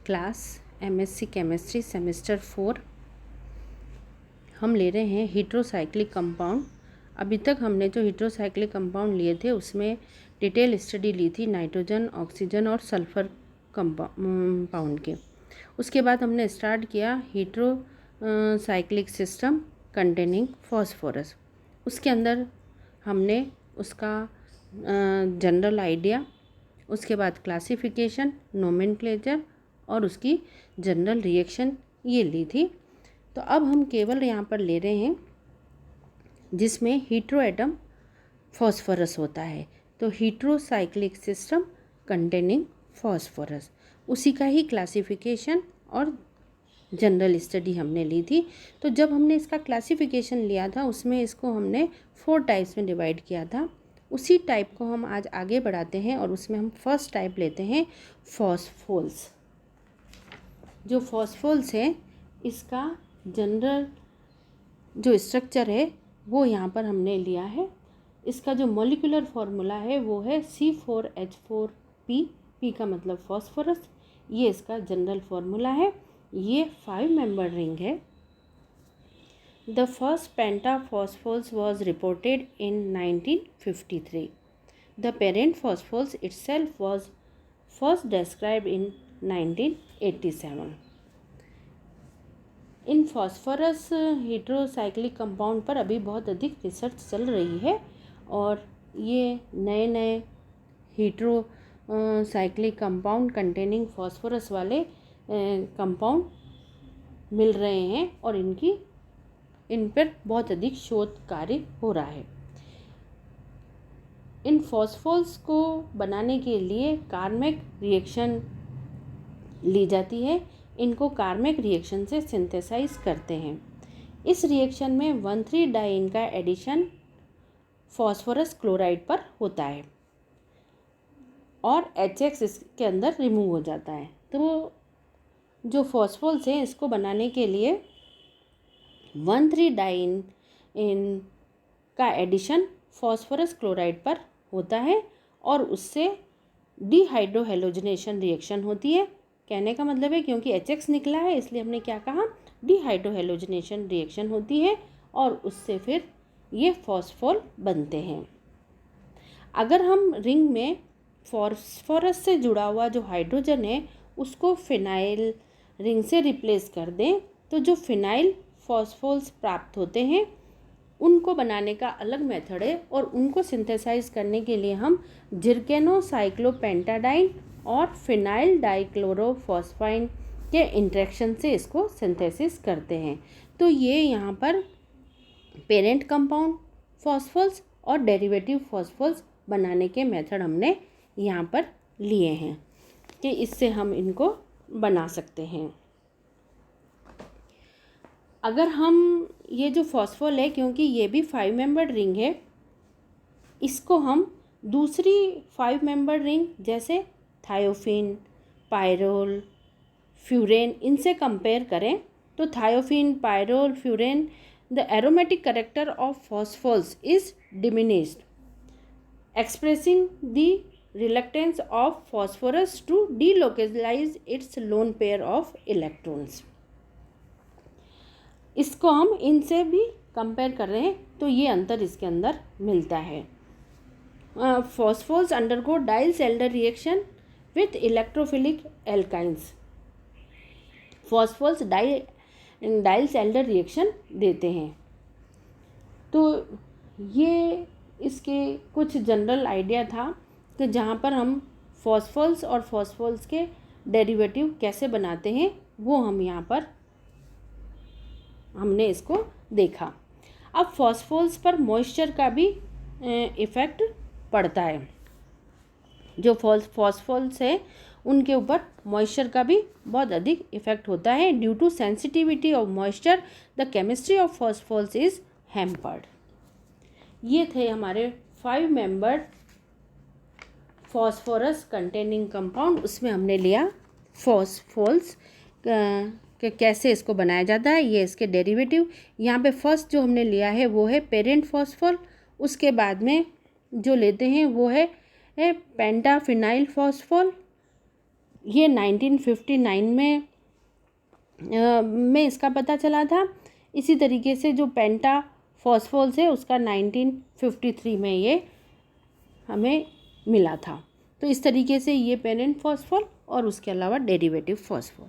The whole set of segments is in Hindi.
क्लास एमएससी केमिस्ट्री सेमेस्टर 4 हम ले रहे हैं हीट्रोसाइक्लिक कंपाउंड। अभी तक हमने जो हीट्रोसाइक्लिक कंपाउंड लिए थे उसमें डिटेल स्टडी ली थी नाइट्रोजन, ऑक्सीजन और सल्फर कंपाउंड के। उसके बाद हमने स्टार्ट किया हीट्रोसाइक्लिक सिस्टम कंटेनिंग फॉस्फोरस। उसके अंदर हमने उसका जनरल आइडिया, उसके बाद क्लासिफिकेशन, नोमेनक्लेचर और उसकी जनरल रिएक्शन ये ली थी। तो अब हम केवल यहाँ पर ले रहे हैं जिसमें हीट्रो एटम फॉस्फोरस होता है, तो हीट्रोसाइक्लिक सिस्टम कंटेनिंग फॉस्फोरस, उसी का ही क्लासिफिकेशन और जनरल स्टडी हमने ली थी। तो जब हमने इसका क्लासिफिकेशन लिया था उसमें इसको हमने 4 टाइप्स में डिवाइड किया था। उसी टाइप को हम आज आगे बढ़ाते हैं और उसमें हम फर्स्ट टाइप लेते हैं फॉस्फोल्स। जो फॉस्फोल्स है इसका जनरल जो स्ट्रक्चर है वो यहाँ पर हमने लिया है। इसका जो मॉलिक्यूलर फार्मूला है वो है C4H4P, P का मतलब फॉस्फोरस, ये इसका जनरल फार्मूला है। ये 5 मेंबर रिंग है। The first pentaphosphols was reported in 1953. The parent phosphols itself was first described in 1987. In phosphorus heterocyclic compound पर अभी बहुत अधिक रिसर्च चल रही है और ये नए नए हीट्रोसाइक्लिक कंपाउंड कंटेनिंग फॉस्फोरस वाले कंपाउंड मिल रहे हैं और इन पर बहुत अधिक शोध कार्य हो रहा है। इन फॉस्फोल्स को बनाने के लिए कार्मिक रिएक्शन ली जाती है। इनको कार्मिक रिएक्शन से सिंथेसाइज करते हैं। इस रिएक्शन में 1,3-डाइन का एडिशन फॉस्फोरस क्लोराइड पर होता है और HX इसके अंदर रिमूव हो जाता है। तो जो फॉस्फोल्स हैं इसको बनाने के लिए 1,3-डाइन का एडिशन फॉस्फोरस क्लोराइड पर होता है और उससे डिहाइड्रोहेलोजनेशन रिएक्शन होती है। कहने का मतलब है क्योंकि HX निकला है इसलिए हमने क्या कहा, डिहाइड्रोहेलोजनेशन रिएक्शन होती है और उससे फिर ये फॉस्फोल बनते हैं। अगर हम रिंग में फॉस्फोरस से जुड़ा हुआ जो हाइड्रोजन है उसको फिनाइल रिंग से रिप्लेस कर दें तो जो फिनाइल फॉस्फोल्स प्राप्त होते हैं उनको बनाने का अलग मेथड है और उनको सिंथेसाइज करने के लिए हम जिरकेनोसाइक्लोपेंटाडाइन और फिनाइल डाइक्लोरोफॉस्फाइन के इंटरेक्शन से इसको सिंथेसिस करते हैं। तो ये यहाँ पर पेरेंट कंपाउंड फॉस्फोल्स और डेरिवेटिव फॉस्फोल्स बनाने के मेथड हमने यहाँ पर लिए हैं कि इससे हम इनको बना सकते हैं। अगर हम ये जो फॉस्फोल है क्योंकि ये भी 5 मेंबर्ड रिंग है, इसको हम दूसरी 5 मेंबर्ड रिंग जैसे थायोफिन, पायरोल, फ्यूरेन इनसे कंपेयर करें तो thiophene, pyrrole, furan the aromatic character of phospholes is diminished expressing the reluctance of phosphorus to delocalize its lone pair of electrons. इसको हम इनसे भी कंपेयर कर रहे हैं तो ये अंतर इसके अंदर मिलता है। Phospholes undergo Diels Alder reaction with electrophilic alkynes. Phospholes Diels Alder reaction देते हैं। तो ये इसके कुछ जनरल आइडिया था कि जहाँ पर हम फॉस्फोल्स और फॉस्फोल्स के डेरिवेटिव कैसे बनाते हैं वो हम यहाँ पर हमने इसको देखा। अब फॉस्फोल्स पर मॉइस्चर का भी इफ़ेक्ट पड़ता है। जो फॉस्फोल्स है उनके ऊपर मॉइस्चर का भी बहुत अधिक इफ़ेक्ट होता है। Due to sensitivity of moisture the chemistry of phospholes is hampered. ये थे हमारे 5 मेंबर्ड फॉस्फोरस कंटेनिंग कंपाउंड। उसमें हमने लिया फॉस्फोल्स कि कैसे इसको बनाया जाता है, ये इसके डेरिवेटिव। यहाँ पे फर्स्ट जो हमने लिया है वो है पेरेंट फॉस्फोल। उसके बाद में जो लेते हैं वो है पेंटाफिनाइल फॉस्फोल। ये 1959 में इसका पता चला था। इसी तरीके से जो पेंटा फॉस्फोल्स है उसका 1953 में ये हमें मिला था। तो इस तरीके से ये पेरेंट फॉस्फोल और उसके अलावा डेरिवेटिव फॉस्फोल।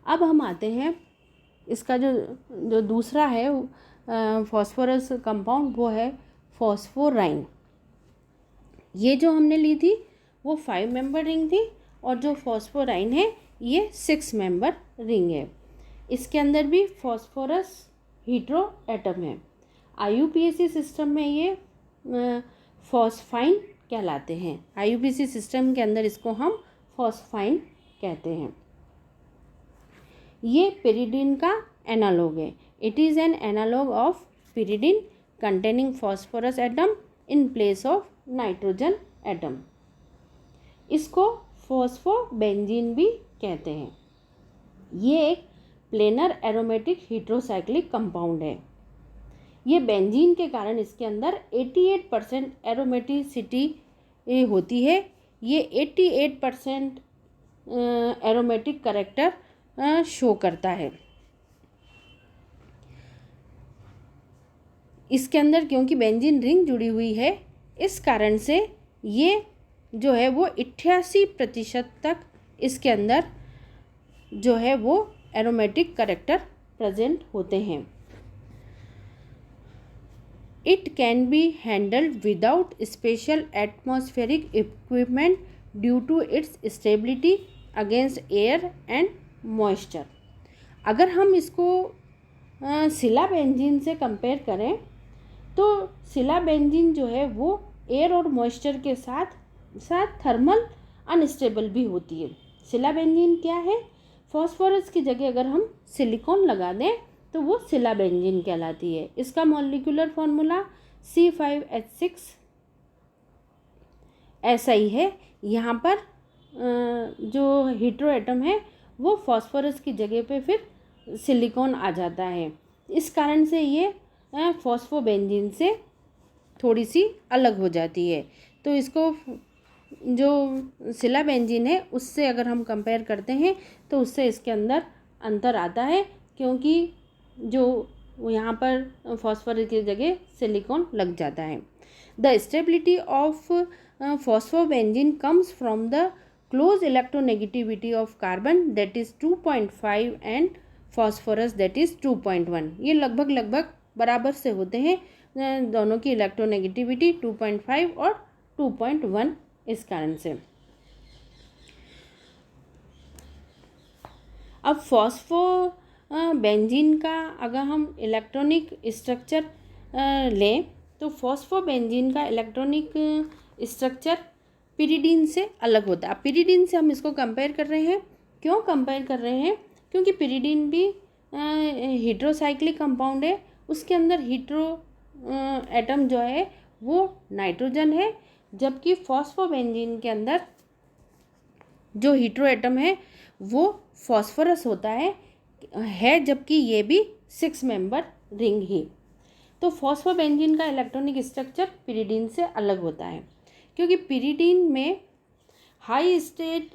अब हम आते हैं इसका जो दूसरा है फॉस्फोरस कंपाउंड, वो है फॉस्फोराइन। ये जो हमने ली थी वो 5 मेंबर रिंग थी और जो फॉस्फोराइन है ये 6 मेंबर रिंग है। इसके अंदर भी फॉस्फोरस हीट्रो एटम है। IUPAC सिस्टम में ये फॉस्फाइन कहलाते हैं। IUPAC सिस्टम के अंदर इसको हम फॉस्फाइन कहते हैं। ये पिरिडीन का एनालॉग है। It is an analog of pyridine containing phosphorus atom in place of nitrogen atom. इसको फॉस्फोबेंजीन भी कहते हैं। ये एक प्लेनर एरोमेटिक हेट्रोसाइक्लिक कंपाउंड है। ये बेंजीन के कारण इसके अंदर 88% एरोमेटिसिटी होती है। ये 88% एरोमेटिक कैरेक्टर शो करता है। इसके अंदर क्योंकि बेंजीन रिंग जुड़ी हुई है, इस कारण से ये जो है वो 88% तक इसके अंदर जो है वो एरोमेटिक कैरेक्टर प्रेजेंट होते हैं। It can be handled without special atmospheric equipment due to its stability against air and moisture. अगर हम इसको सिलाबेंजीन से कंपेयर करें तो सिलाबेंजीन जो है वो एयर और मॉइस्चर के साथ थर्मल अनस्टेबल भी होती है। सिलाबेंजीन क्या है? फॉस्फोरस की जगह अगर हम सिलिकॉन लगा दें तो वो सिलाबेंजीन कहलाती है। इसका मॉलिक्यूलर फॉर्मूला C5H6 ऐसा ही है। यहाँ पर जो हीट्रो एटम है वो फॉस्फोरस की जगह पे फिर सिलिकॉन आ जाता है। इस कारण से ये फॉस्फोबेंजीन से थोड़ी सी अलग हो जाती है। तो इसको जो सिलाबेंजीन है उससे अगर हम कंपेयर करते हैं तो उससे इसके अंदर अंतर आता है, क्योंकि जो यहाँ पर फॉस्फोरस की जगह सिलिकॉन लग जाता है। The stability of phosphobenzene comes from the close electronegativity of carbon that is 2.5 and phosphorus that is 2.1। ये लगभग बराबर से होते हैं दोनों की इलेक्ट्रोनेगेटिविटी 2.5 और 2.1। इस कारण से अब फॉस्फोबेंजीन का अगर हम इलेक्ट्रॉनिक स्ट्रक्चर लें तो फॉस्फोबेंजीन का इलेक्ट्रॉनिक स्ट्रक्चर पिरिडीन से अलग होता है। अब पिरिडीन से हम इसको कंपेयर कर रहे हैं। क्यों कंपेयर कर रहे हैं? क्योंकि पिरिडीन भी हेट्रोसाइक्लिक कंपाउंड है। उसके अंदर हीट्रो एटम जो है वो नाइट्रोजन है, जबकि फॉस्फोबेंजीन के अंदर जो हीट्रो एटम है वो फॉस्फोरस होता है जबकि ये भी 6 मेंबर रिंग ही। तो फॉस्फोबेंजीन का इलेक्ट्रॉनिक स्ट्रक्चर पिरिडीन से अलग होता है, क्योंकि पिरिडीन में high state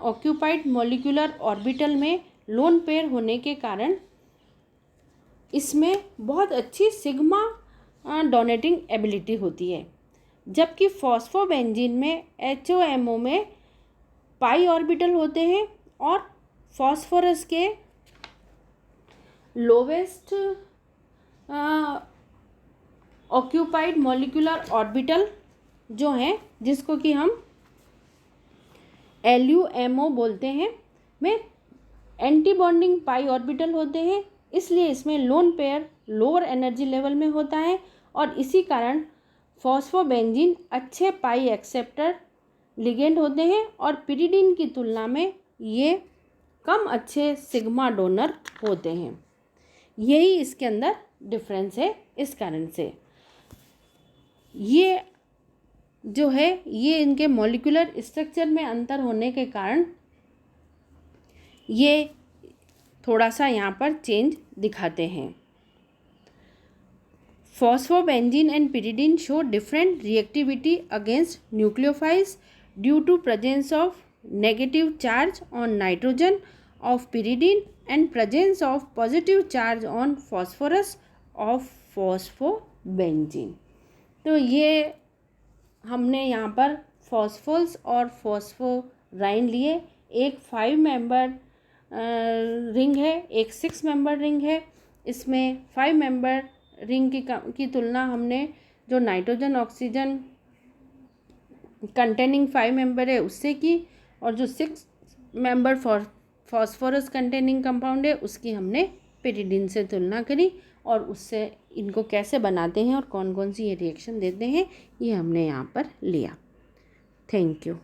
occupied molecular orbital में लोन पेयर होने के कारण इसमें बहुत अच्छी सिग्मा डोनेटिंग एबिलिटी होती है, जबकि फॉस्फोबेंजीन में HOMO में पाई ऑर्बिटल होते हैं और फॉस्फोरस के लोवेस्ट ऑक्यूपाइड मॉलिक्यूलर ऑर्बिटल जो हैं, जिसको कि हम LUMO बोलते हैं, में एंटी बॉन्डिंग पाई ऑर्बिटल होते हैं। इसलिए इसमें lone pair lower energy level में होता है और इसी कारण फॉस्फोबेंजीन अच्छे पाई एक्सेप्टर लिगेंड होते हैं और पिरिडीन की तुलना में ये कम अच्छे सिग्मा डोनर होते हैं। यही इसके अंदर डिफरेंस है। इस कारण से ये जो है ये इनके मॉलिक्यूलर स्ट्रक्चर में अंतर होने के कारण ये थोड़ा सा यहाँ पर चेंज दिखाते हैं। फॉस्फोबेंजीन and pyridine show different reactivity against nucleophiles due to presence of negative charge on nitrogen of pyridine and presence of positive charge on phosphorus of phosphobenzene। तो ये हमने यहाँ पर फॉस्फोल्स और फॉस्फोराइन लिए। एक 5 मेंबर रिंग है, एक 6 मेंबर रिंग है। इसमें 5 मेंबर रिंग की तुलना हमने जो नाइट्रोजन ऑक्सीजन कंटेनिंग 5 मेंबर है उससे की, और जो 6 मेंबर फॉस्फोरस कंटेनिंग कंपाउंड है उसकी हमने pyridine से तुलना करी, और उससे इनको कैसे बनाते हैं और कौन कौन सी ये रिएक्शन देते हैं ये हमने यहाँ पर लिया। Thank you.